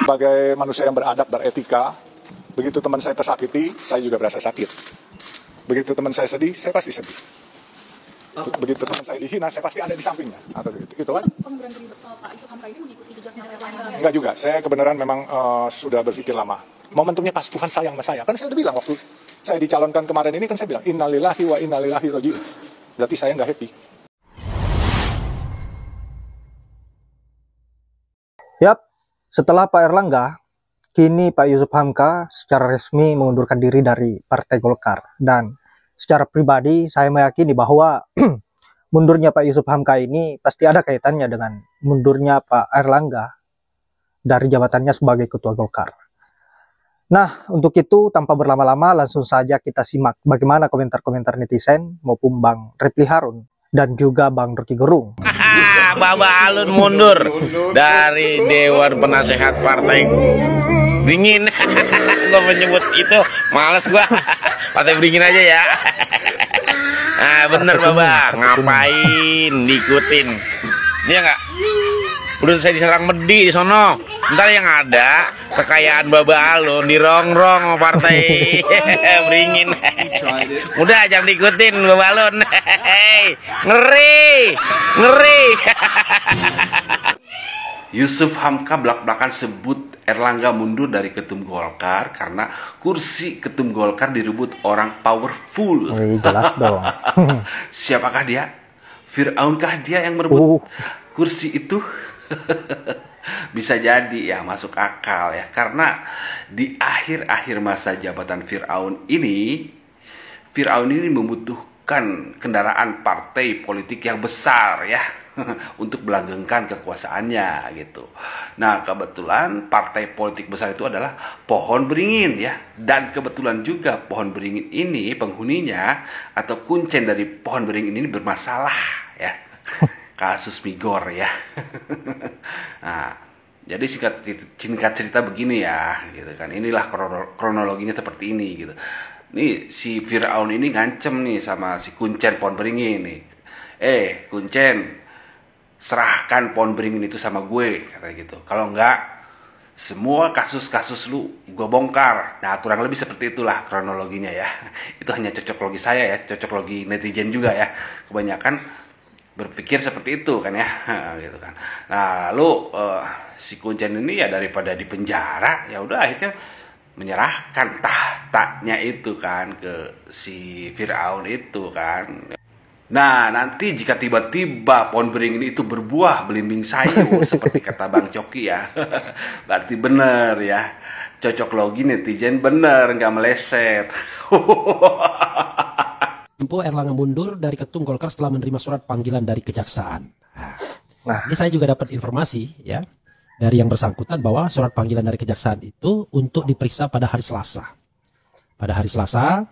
Sebagai manusia yang beradab, beretika, begitu teman saya tersakiti, saya juga berasa sakit. Begitu teman saya sedih, saya pasti sedih. Begitu teman saya dihina, saya pasti ada di sampingnya. Atau itu kan? Enggak juga, saya kebenaran memang sudah berpikir lama. Momentumnya pas Tuhan sayang sama saya. Kan saya udah bilang waktu saya dicalonkan kemarin ini, kan saya bilang, innalillahi wa innalillahi raji'un. Berarti saya nggak happy. Yap, setelah Pak Erlangga, kini Pak Yusuf Hamka secara resmi mengundurkan diri dari Partai Golkar. Dan secara pribadi saya meyakini bahwa mundurnya Pak Yusuf Hamka ini pasti ada kaitannya dengan mundurnya Pak Erlangga dari jabatannya sebagai Ketua Golkar. Nah, untuk itu tanpa berlama-lama langsung saja kita simak bagaimana komentar-komentar netizen maupun Bang Repli Harun dan juga Bang Rocky Gerung. Baba Alun mundur dari Dewan Penasehat Partai Beringin. Gue menyebut itu males gua. Partai Beringin aja ya. Nah bener Baba, ngapain diikutin? Iya nggak? Udah saya diserang Medi di sono. Ntar yang ada kekayaan Baba Alun dirongrong Partai Beringin. Udah jangan diikutin Baba Alun. Ngeri, ngeri. Yusuf Hamka belak-belakan sebut Erlangga mundur dari Ketum Golkar karena kursi Ketum Golkar direbut orang powerful. Jelas dong. Siapakah dia? Fir'aunkah dia yang merebut kursi itu? Bisa jadi ya, masuk akal ya, karena di akhir-akhir masa jabatan Fir'aun ini membutuhkan kendaraan partai politik yang besar ya untuk melanggengkan kekuasaannya gitu. Nah kebetulan partai politik besar itu adalah Pohon Beringin ya, dan kebetulan juga Pohon Beringin ini penghuninya atau kuncen dari Pohon Beringin ini bermasalah ya. Kasus Migor ya. Nah, jadi singkat cerita begini ya, gitu kan. Inilah kronologinya seperti ini gitu. Nih si Fir'aun ini ngancem nih sama si Kuncen Pohon Beringin nih. Kuncen, serahkan Pohon Beringin itu sama gue, kata gitu. Kalau enggak, semua kasus-kasus lu gue bongkar. Nah kurang lebih seperti itulah kronologinya ya. Itu hanya cocok logi saya ya, cocok logi netizen juga ya. Kebanyakan berpikir seperti itu kan ya, gitu kan. Nah lalu si Kuncen ini ya daripada di penjara, ya udah akhirnya menyerahkan tahtanya itu kan ke si Fir'aun itu kan. Nah nanti jika tiba-tiba Pohon Beringin itu berbuah belimbing sayur seperti kata Bang Coki ya, berarti bener ya, cocok logi netizen bener, nggak meleset. Tempo Erlangga mundur dari Ketum Golkar setelah menerima surat panggilan dari Kejaksaan. Nah, ini saya juga dapat informasi ya dari yang bersangkutan bahwa surat panggilan dari Kejaksaan itu untuk diperiksa pada hari Selasa. Pada hari Selasa,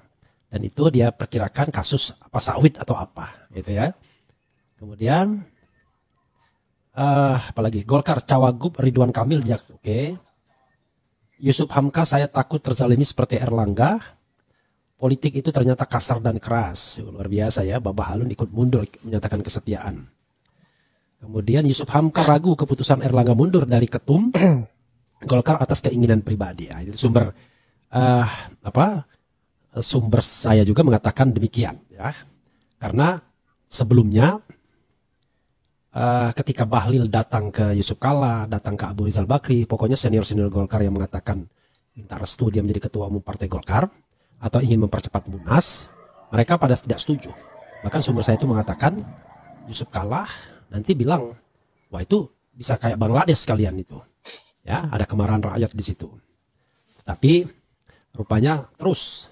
dan itu dia perkirakan kasus apa sawit atau apa, gitu ya. Kemudian apalagi Golkar Cawagup Ridwan Kamil oke. Yusuf Hamka saya takut terzalimi seperti Erlangga. Politik itu ternyata kasar dan keras. Luar biasa ya, Baba Alun ikut mundur menyatakan kesetiaan. Kemudian Yusuf Hamka ragu keputusan Erlangga mundur dari Ketum Golkar atas keinginan pribadi. Ya, itu sumber sumber saya juga mengatakan demikian ya. Karena sebelumnya ketika Bahlil datang ke Yusuf Kalla, datang ke Abu Rizal Bakri, pokoknya senior-senior Golkar yang mengatakan minta restu dia menjadi ketua umum Partai Golkar atau ingin mempercepat Munas, mereka pada tidak setuju. Bahkan sumber saya itu mengatakan Yusuf Kalla nanti bilang, wah itu bisa kayak Bangladesh sekalian itu. Ya, ada kemarahan rakyat di situ. Tapi rupanya terus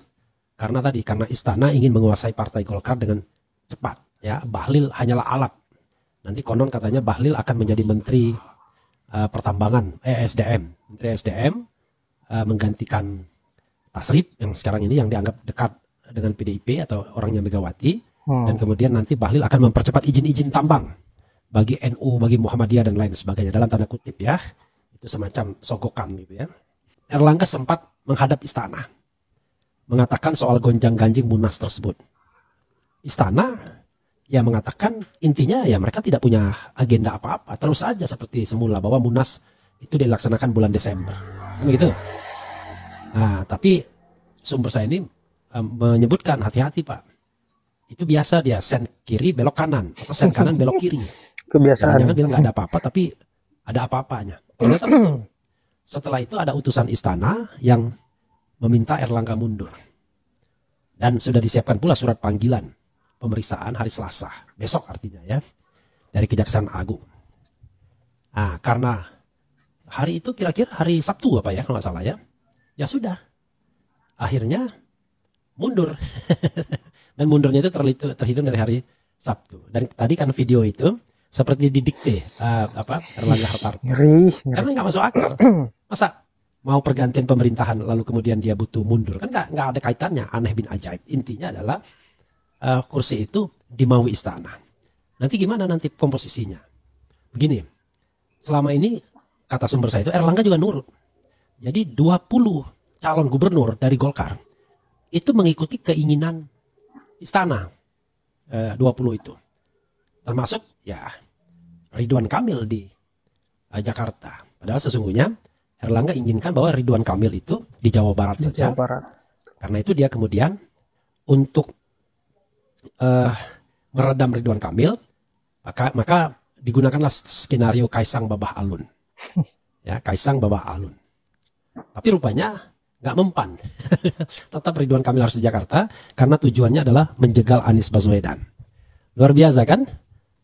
karena istana ingin menguasai Partai Golkar dengan cepat. Ya, Bahlil hanyalah alat. Nanti konon katanya Bahlil akan menjadi Menteri Pertambangan, SDM, Menteri SDM menggantikan Tasrif yang sekarang ini yang dianggap dekat dengan PDIP atau orangnya Megawati, dan kemudian nanti Bahlil akan mempercepat izin-izin tambang bagi NU, bagi Muhammadiyah dan lain sebagainya, dalam tanda kutip ya, itu semacam sogokan gitu ya. Erlangga sempat menghadap istana mengatakan soal gonjang-ganjing Munas tersebut. Istana ya mengatakan intinya ya mereka tidak punya agenda apa-apa, terus saja seperti semula bahwa Munas itu dilaksanakan bulan Desember, kan gitu. Nah, tapi sumber saya ini menyebutkan hati-hati Pak, itu biasa dia sen kiri belok kanan atau sen kanan belok kiri. Kebiasaan. Jangan bilang nggak ada apa-apa, tapi ada apa-apanya. Ternyata betul. Setelah itu ada utusan istana yang meminta Erlangga mundur, dan sudah disiapkan pula surat panggilan pemeriksaan hari Selasa besok artinya ya dari Kejaksaan Agung. Nah, karena hari itu kira-kira hari Sabtu apa ya kalau nggak salah ya. Ya sudah. Akhirnya mundur. Dan mundurnya itu terhitung dari hari Sabtu. Dan tadi kan video itu seperti didikte Erlangga Hartarto. Ngeri. Karena nggak masuk akal. Masa mau pergantian pemerintahan lalu kemudian dia butuh mundur, kan nggak ada kaitannya, aneh bin ajaib. Intinya adalah kursi itu dimau istana. Nanti gimana nanti komposisinya? Begini, selama ini kata sumber saya itu Erlangga juga nurut. Jadi 20 calon gubernur dari Golkar itu mengikuti keinginan istana, 20 itu. Termasuk ya Ridwan Kamil di Jakarta. Padahal sesungguhnya Erlangga inginkan bahwa Ridwan Kamil itu di Jawa Barat saja. Jawa Barat. Karena itu dia kemudian untuk meredam Ridwan Kamil, maka digunakanlah skenario Kaisang Babah Alun. Ya, Kaisang Babah Alun. Tapi rupanya nggak mempan. Tetap Ridwan Kamil harus di Jakarta karena tujuannya adalah menjegal Anies Baswedan. Luar biasa kan?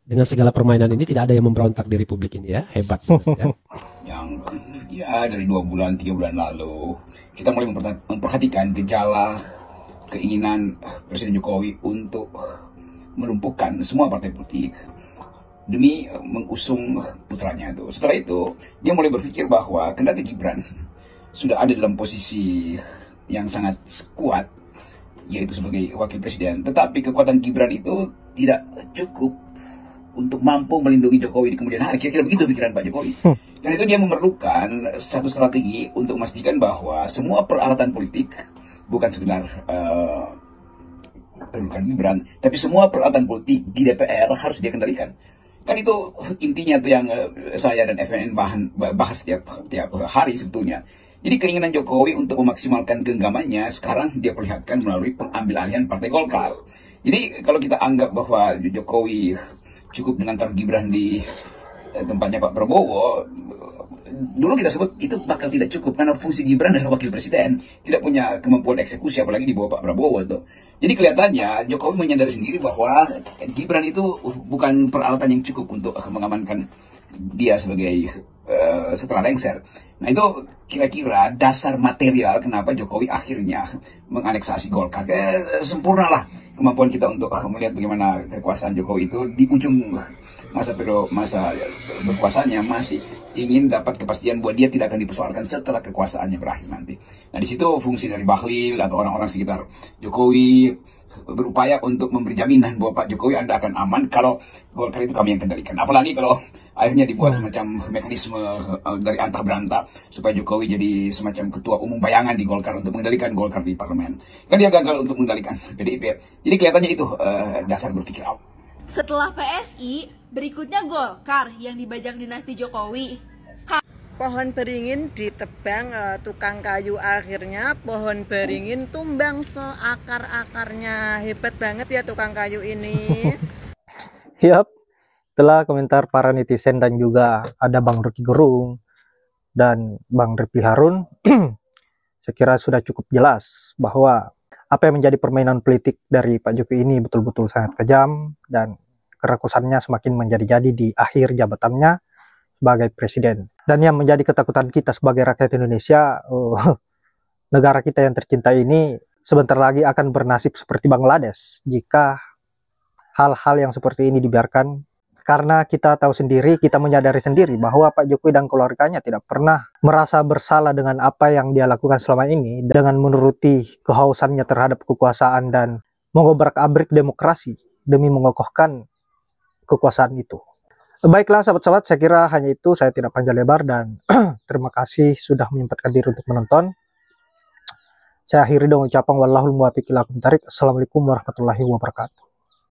Dengan segala permainan ini tidak ada yang memberontak di Republik ini ya, hebat. Ya. Yang ya dari 2 bulan 3 bulan lalu kita mulai memperhatikan gejala keinginan Presiden Jokowi untuk melumpuhkan semua partai politik demi mengusung putranya itu. Setelah itu dia mulai berpikir bahwa kendati Gibran sudah ada dalam posisi yang sangat kuat, yaitu sebagai wakil presiden, tetapi kekuatan Gibran itu tidak cukup untuk mampu melindungi Jokowi di kemudian hari. Kira-kira begitu pikiran Pak Jokowi. Karena itu dia memerlukan satu strategi untuk memastikan bahwa semua peralatan politik bukan sekedar kedudukan Gibran, tapi semua peralatan politik di DPR harus dia kendalikan. Kan itu intinya tuh yang saya dan FNN bahas tiap hari sebetulnya. Jadi keinginan Jokowi untuk memaksimalkan genggamannya sekarang dia perlihatkan melalui pengambil alihan Partai Golkar. Jadi kalau kita anggap bahwa Jokowi cukup dengan taruh Gibran di tempatnya Pak Prabowo, dulu kita sebut itu bakal tidak cukup karena fungsi Gibran adalah wakil presiden, tidak punya kemampuan eksekusi apalagi di bawah Pak Prabowo itu. Jadi kelihatannya Jokowi menyadari sendiri bahwa Gibran itu bukan peralatan yang cukup untuk mengamankan dia sebagai setelah lengser. Nah itu kira-kira dasar material kenapa Jokowi akhirnya menganeksasi Golkar. Sempurnalah kemampuan kita untuk melihat bagaimana kekuasaan Jokowi itu di ujung masa berkuasanya masih ingin dapat kepastian bahwa dia tidak akan dipersoalkan setelah kekuasaannya berakhir nanti. Nah di situ fungsi dari Bahlil atau orang-orang sekitar Jokowi berupaya untuk memberi jaminan bahwa Pak Jokowi Anda akan aman kalau Golkar itu kami yang kendalikan. Apalagi kalau akhirnya dibuat semacam mekanisme dari antah berantah supaya Jokowi jadi semacam ketua umum bayangan di Golkar untuk mengendalikan Golkar di parlemen. Kan dia gagal untuk mengendalikan PDIP. Jadi kelihatannya itu dasar berpikir awal. Setelah PSI, berikutnya Golkar yang dibajak dinasti Jokowi. Pohon beringin ditebang tukang kayu, akhirnya pohon beringin tumbang seakar-akarnya. Hebat banget ya tukang kayu ini. Yap, setelah komentar para netizen dan juga ada Bang Rocky Gerung dan Bang Rifli Harun, saya kira sudah cukup jelas bahwa apa yang menjadi permainan politik dari Pak Jokowi ini betul-betul sangat kejam dan kerakusannya semakin menjadi-jadi di akhir jabatannya sebagai presiden. Dan yang menjadi ketakutan kita sebagai rakyat Indonesia, negara kita yang tercinta ini sebentar lagi akan bernasib seperti Bangladesh jika hal-hal yang seperti ini dibiarkan. Karena kita tahu sendiri, kita menyadari sendiri bahwa Pak Jokowi dan keluarganya tidak pernah merasa bersalah dengan apa yang dia lakukan selama ini, dengan menuruti kehausannya terhadap kekuasaan dan mengobrak-abrik demokrasi demi mengokohkan kekuasaan itu. Baiklah sahabat-sahabat, saya kira hanya itu, saya tidak panjang lebar dan terima kasih sudah menyempatkan diri untuk menonton. Saya akhiri dengan ucapan wallahul muwaffiq ila aqwamit thoriq. Assalamualaikum warahmatullahi wabarakatuh.